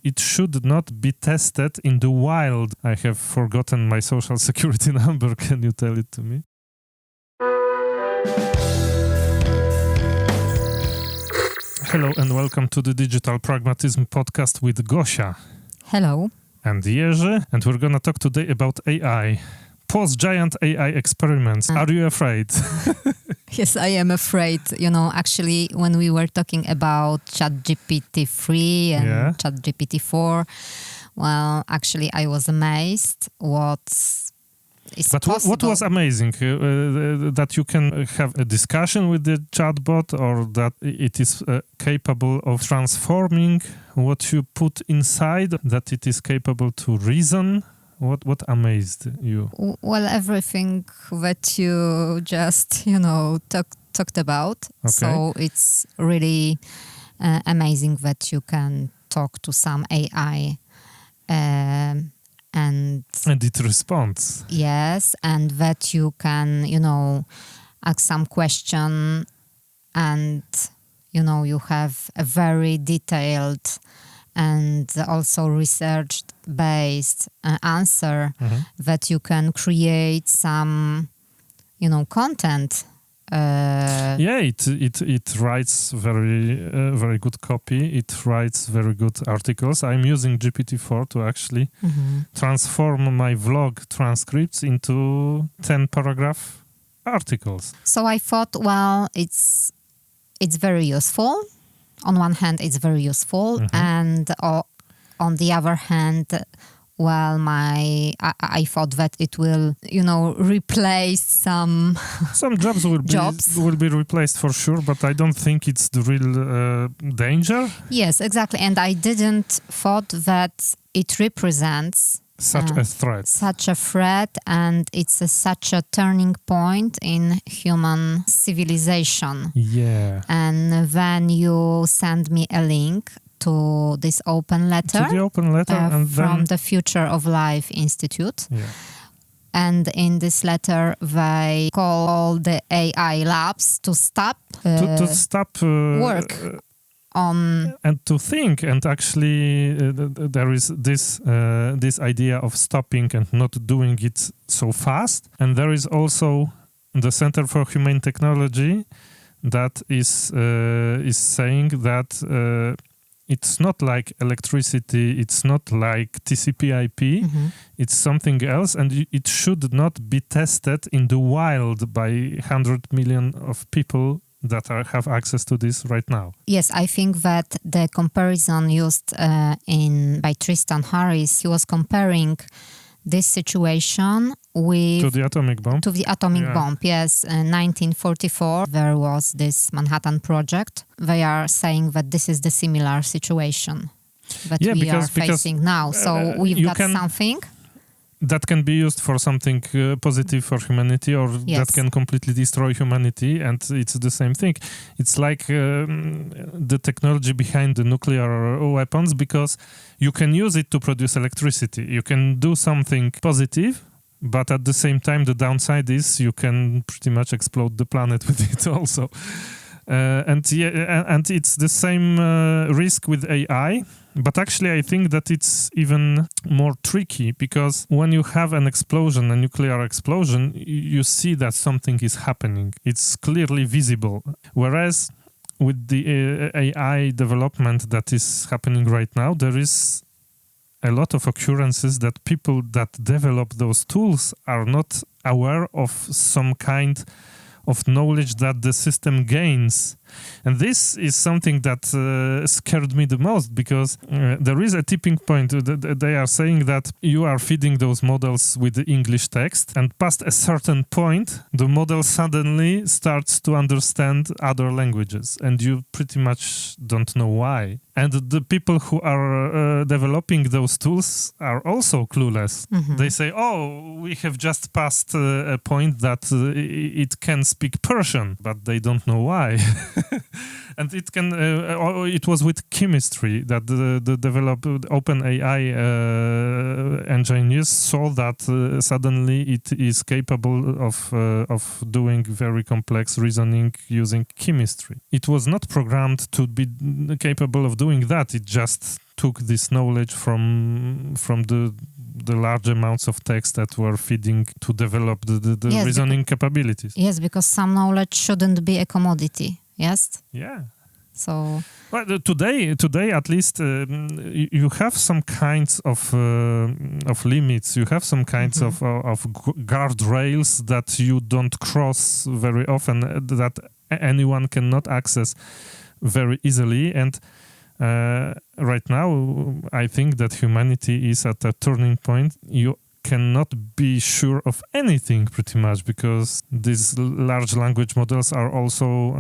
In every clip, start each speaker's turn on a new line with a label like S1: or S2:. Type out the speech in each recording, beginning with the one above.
S1: it should not be tested in the wild. I have forgotten my social security number. Can you tell it to me? Hello and welcome to the Digital Pragmatism podcast with Gosia.
S2: Hello.
S1: And Jerzy, and we're gonna talk today about AI. Post-giant AI experiments. Are you afraid?
S2: Yes, I am afraid. Actually, when we were talking about GPT-3 and GPT-4, well, actually, I was amazed what is possible.
S1: What was amazing? That you can have a discussion with the chatbot, or that it is capable of transforming what you put inside, that it is capable to reason? What amazed you?
S2: Well, everything that you just, talked about.
S1: Okay.
S2: So it's really amazing that you can talk to some AI and
S1: it responds.
S2: Yes, and that you can, ask some question and, you have a very detailed and also research-based answer that you can create some, content.
S1: It writes very good copy. It writes very good articles. I'm using GPT-4 to actually transform my vlog transcripts into 10-paragraph articles.
S2: So I thought, well, it's very useful. On one hand, it's very useful, and on the other hand, well, I thought that it will, replace some
S1: jobs will be replaced for sure, but I don't think it's the real danger.
S2: Yes, exactly, and I didn't thought that it represents
S1: such a threat,
S2: and it's such a turning point in human civilization.
S1: Yeah.
S2: And then you send me a link to this open letter,
S1: and
S2: from
S1: then
S2: the Future of Life Institute.
S1: Yeah.
S2: And in this letter, they call all the AI labs to stop work on
S1: and to think. And actually, there is this idea of stopping and not doing it so fast. And there is also the Center for Humane Technology that is saying that it's not like electricity, it's not like TCP/IP, it's something else, and it should not be tested in the wild by 100 million of people that have access to this right now.
S2: Yes, I think that the comparison used by Tristan Harris, he was comparing this situation with
S1: to the atomic bomb.
S2: Bomb, yes. In 1944, there was this Manhattan Project. They are saying that this is the similar situation that we are facing now. So we've got something
S1: that can be used for something positive for humanity, or that can completely destroy humanity, and it's the same thing. It's like the technology behind the nuclear weapons, because you can use it to produce electricity. You can do something positive, but at the same time, the downside is you can pretty much explode the planet with it also. And it's the same risk with AI. But actually, I think that it's even more tricky, because when you have an explosion, a nuclear explosion, you see that something is happening. It's clearly visible. Whereas with the AI development that is happening right now, there is a lot of occurrences that people that develop those tools are not aware of some kind of knowledge that the system gains. And this is something that scared me the most, because there is a tipping point. They are saying that you are feeding those models with the English text, and past a certain point, the model suddenly starts to understand other languages, and you pretty much don't know why. And the people who are developing those tools are also clueless. They say, oh, we have just passed a point that it can speak Persian, but they don't know why. And it can. It was with chemistry that the developed OpenAI engineers saw that suddenly it is capable of doing very complex reasoning using chemistry. It was not programmed to be capable of doing that. It just took this knowledge from the large amounts of text that were feeding to develop the
S2: Yes,
S1: reasoning capabilities.
S2: Yes, because some knowledge shouldn't be a commodity. Yes.
S1: Yeah.
S2: So.
S1: Well, today, at least, you have some kinds of limits. You have some kinds of guardrails that you don't cross very often, that anyone cannot access very easily. And right now, I think that humanity is at a turning point. You cannot be sure of anything pretty much, because these large language models are also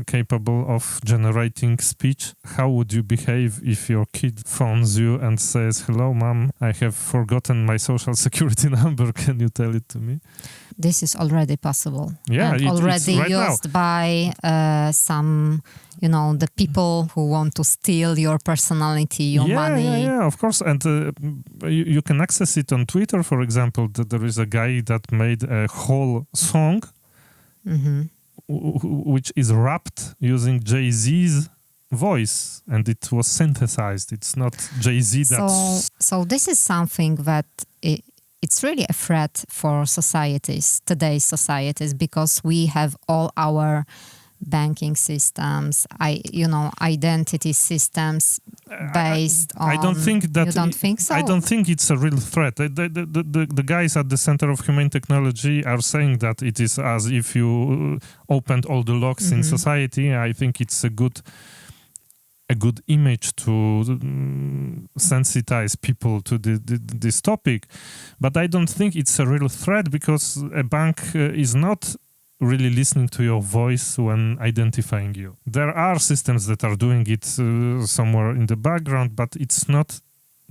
S1: capable of generating speech. How would you behave if your kid phones you and says, "Hello, mom, I have forgotten my social security number. Can you tell it to me?"
S2: This is already possible.
S1: Yeah,
S2: and already
S1: right
S2: used
S1: now
S2: by some, the people who want to steal your personality, your money.
S1: Yeah, of course. And you can access it on Twitter, for example. There is a guy that made a whole song which is rapped using Jay-Z's voice, and it was synthesized. It's not Jay-Z that's...
S2: So this is something that... It's really a threat for societies, today's societies, because we have all our banking systems, identity systems based on...
S1: I don't think that...
S2: You don't think so?
S1: I don't think it's a real threat. The guys at the Center of Humane Technology are saying that it is as if you opened all the locks in society. I think it's a good image to sensitize people to this topic. But I don't think it's a real threat, because a bank is not really listening to your voice when identifying you. There are systems that are doing it somewhere in the background, but it's not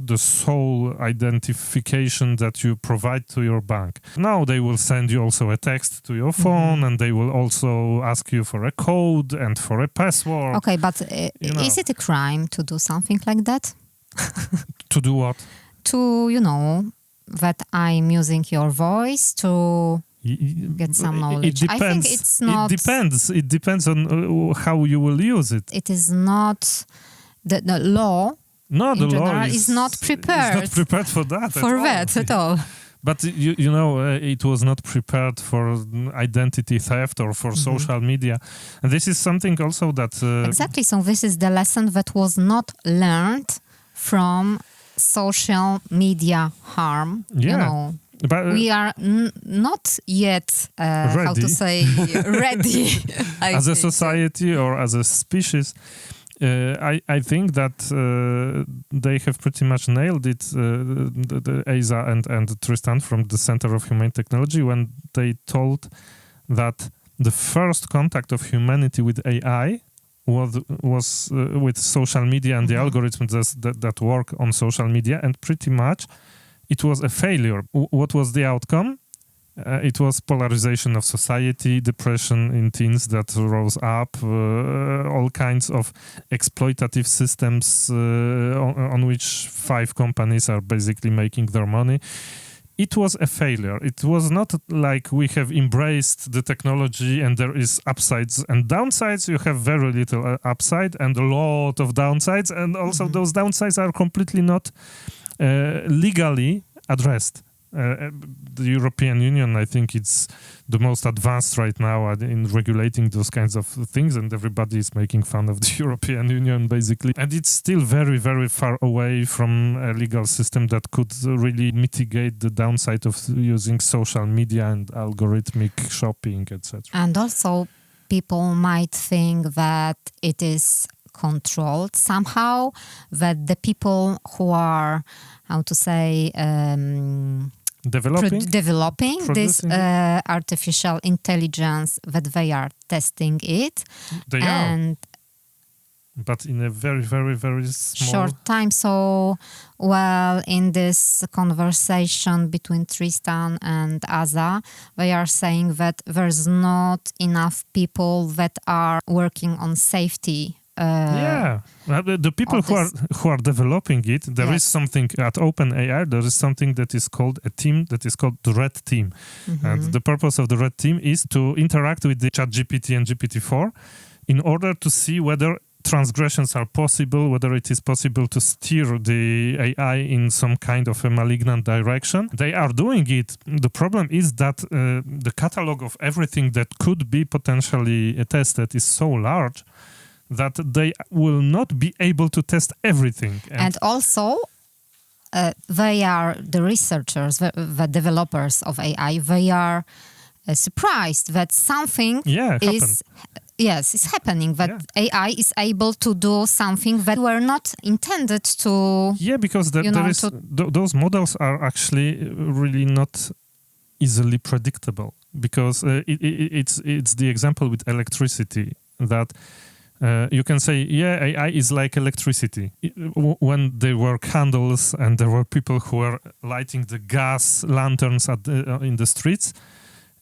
S1: the sole identification that you provide to your bank. Now they will send you also a text to your phone, and they will also ask you for a code and for a password.
S2: Okay, but is it a crime to do something like that?
S1: To do what?
S2: To, that I'm using your voice to get some knowledge.
S1: It depends.
S2: I think it's not...
S1: It depends on how you will use it.
S2: It is not the law.
S1: No, the law
S2: is not prepared.
S1: It's not prepared for that.
S2: At all.
S1: But it was not prepared for identity theft or for social media, and this is something also that
S2: exactly. So this is the lesson that was not learned from social media harm.
S1: Yeah. But,
S2: we are not yet
S1: ready.
S2: How to say ready
S1: as a society or as a species. I think that they have pretty much nailed it, the Asa and Tristan from the Center of Humane Technology, when they told that the first contact of humanity with AI was with social media and the algorithms that work on social media, and pretty much it was a failure. What was the outcome? It was polarization of society, depression in teens that rose up, all kinds of exploitative systems on which 5 companies are basically making their money. It was a failure. It was not like we have embraced the technology and there is upsides and downsides. You have very little upside and a lot of downsides, and also those downsides are completely not legally addressed. The European Union, I think it's the most advanced right now in regulating those kinds of things, and everybody is making fun of the European Union, basically. And it's still very, very far away from a legal system that could really mitigate the downside of using social media and algorithmic shopping, etc.
S2: And also, people might think that it is controlled somehow, that the people who are, how to say... developing this artificial intelligence, that they are testing it.
S1: They are. But in a very, very, very small...
S2: short time. So, in this conversation between Tristan and Asa, they are saying that there's not enough people that are working on safety.
S1: The people who are developing it, there is something at OpenAI, there is something that is called a team that is called the Red Team. And the purpose of the Red Team is to interact with the ChatGPT and GPT-4 in order to see whether transgressions are possible, whether it is possible to steer the AI in some kind of a malignant direction. They are doing it. The problem is that the catalog of everything that could be potentially tested is so large that they will not be able to test everything.
S2: And also, they are the researchers, the developers of AI, they are surprised that something is... Yes, it's happening, that AI is able to do something that were not intended to...
S1: Yeah, because those models are actually really not easily predictable, because it's the example with electricity that you can say, AI is like electricity. When there were candles and there were people who were lighting the gas lanterns in the streets,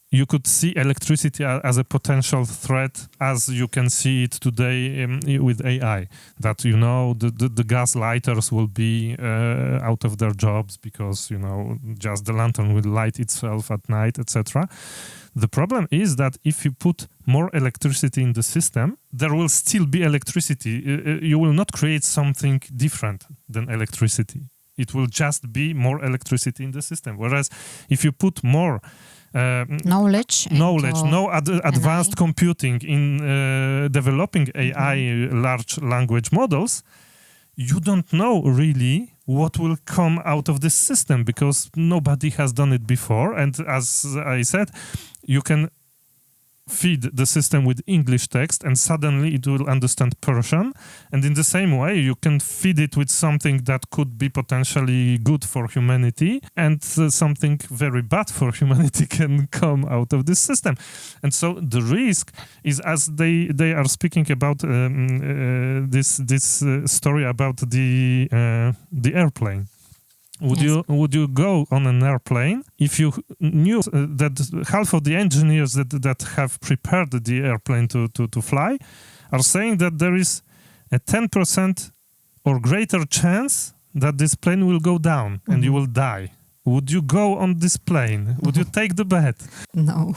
S1: you could see electricity as a potential threat, as you can see it today with AI. That, the gas lighters will be out of their jobs because, just the lantern will light itself at night, etc. The problem is that if you put more electricity in the system, there will still be electricity. You will not create something different than electricity. It will just be more electricity in the system. Whereas if you put more
S2: knowledge,
S1: advanced computing in developing AI large language models, you don't know really what will come out of this system because nobody has done it before. And as I said, you can feed the system with English text and suddenly it will understand Persian. And in the same way, you can feed it with something that could be potentially good for humanity and something very bad for humanity can come out of this system. And so the risk is, as they are speaking about this story about the airplane. Would you go on an airplane if you knew that half of the engineers that have prepared the airplane to fly are saying that there is a 10% or greater chance that this plane will go down and you will die? Would you go on this plane? Would you take the bet?
S2: No.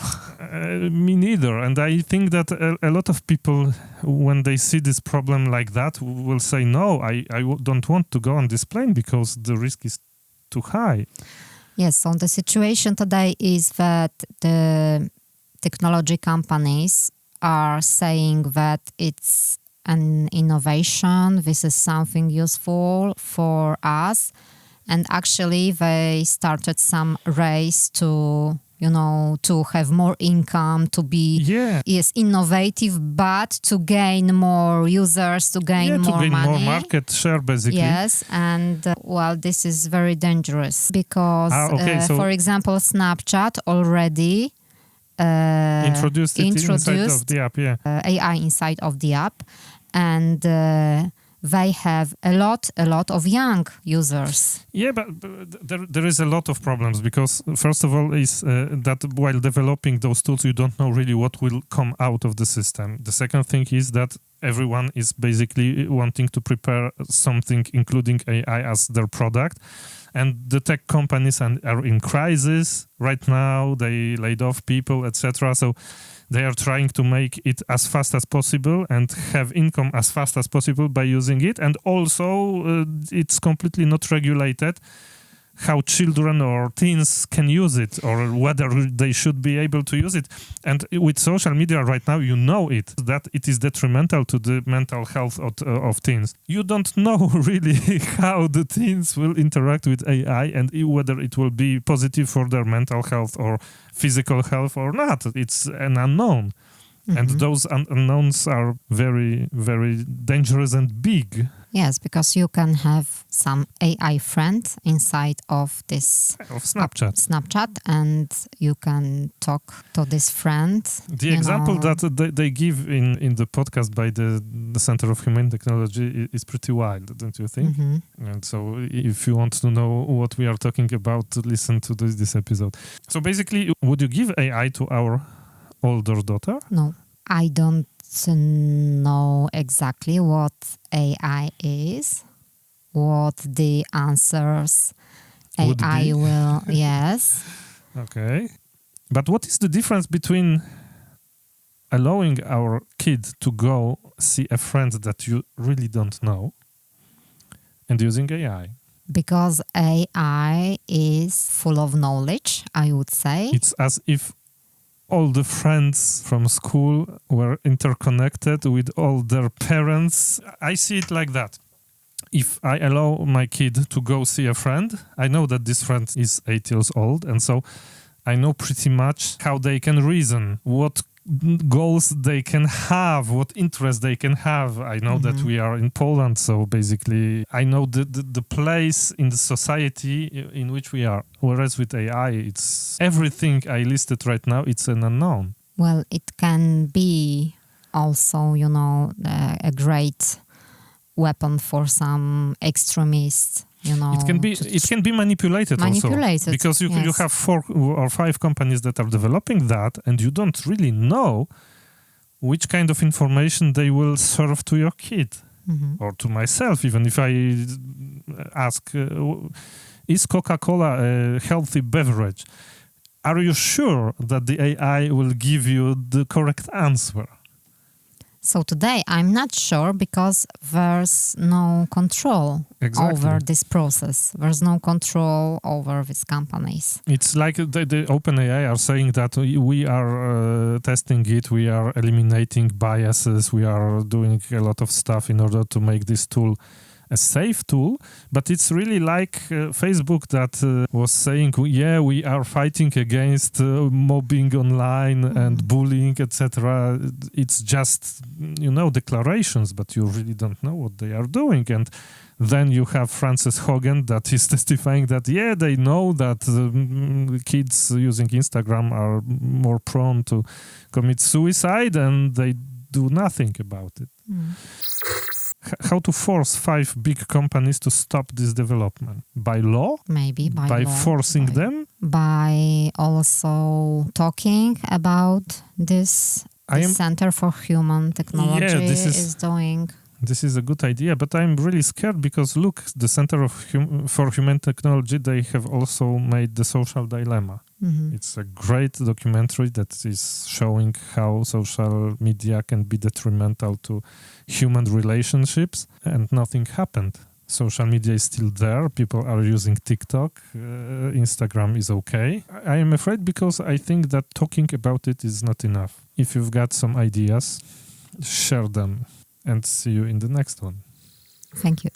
S1: Me neither. And I think that a lot of people, when they see this problem like that, will say, no, I don't want to go on this plane because the risk is too high.
S2: Yes, so the situation today is that the technology companies are saying that it's an innovation, this is something useful for us, and actually they started some race to have more income, to be innovative, but to gain more users, to gain more money.
S1: More market share, basically.
S2: Yes, and this is very dangerous because, for example, Snapchat already
S1: introduced inside of the app,
S2: AI inside of the app, and they have a lot of young users.
S1: Yeah, but there is a lot of problems because, first of all, is that while developing those tools, you don't know really what will come out of the system. The second thing is that everyone is basically wanting to prepare something, including AI, as their product. And the tech companies are in crisis right now. They laid off people, etc. So they are trying to make it as fast as possible and have income as fast as possible by using it. And also, it's completely not regulated how children or teens can use it or whether they should be able to use it. And with social media right now, that it is detrimental to the mental health of teens. You don't know really how the teens will interact with AI and whether it will be positive for their mental health or physical health or not. It's an unknown. Mm-hmm. And those unknowns are very, very dangerous and big.
S2: Yes, because you can have some AI friend inside of this Snapchat, and you can talk to this friend.
S1: The example that they give in the podcast by the Center of Humane Technology is pretty wild, don't you think? Mm-hmm. And so if you want to know what we are talking about, listen to this episode. So basically, would you give AI to our older daughter?
S2: No, I don't know exactly what AI is, what the answers AI will, yes.
S1: Okay. But what is the difference between allowing our kid to go see a friend that you really don't know and using AI.
S2: Because AI is full of knowledge, I would say.
S1: It's as if all the friends from school were interconnected with all their parents. I see it like that. If I allow my kid to go see a friend, I know that this friend is 8 years old, and so I know pretty much how they can reason, what goals they can have, what interests they can have. I know that we are in Poland, so basically I know the place in the society in which we are. Whereas with AI, it's everything I listed right now, it's an unknown.
S2: Well, it can be also, a great weapon for some extremists.
S1: It can be manipulated also, because you have 4 or 5 companies that are developing that, and you don't really know which kind of information they will serve to your kid or to myself. Even if I ask, is Coca-Cola a healthy beverage? Are you sure that the AI will give you the correct answer?
S2: So today I'm not sure because there's no control over this process. There's no control over these companies.
S1: It's like the OpenAI are saying that we are testing it, we are eliminating biases, we are doing a lot of stuff in order to make this tool a safe tool, but it's really like Facebook that was saying, we are fighting against mobbing online and bullying, etc. It's just, declarations, but you really don't know what they are doing. And then you have Frances Hogan that is testifying that, they know that kids using Instagram are more prone to commit suicide, and they do nothing about it. How to force 5 big companies to stop this development? By law?
S2: Maybe by law.
S1: Forcing them?
S2: By also talking about this. The Center for Human Technology is doing.
S1: This is a good idea, but I'm really scared because look, the Center for Human Technology, they have also made The Social Dilemma. It's a great documentary that is showing how social media can be detrimental to human relationships, and nothing happened. Social media is still there. People are using TikTok. Instagram is okay. I am afraid because I think that talking about it is not enough. If you've got some ideas, share them, and see you in the next one.
S2: Thank you.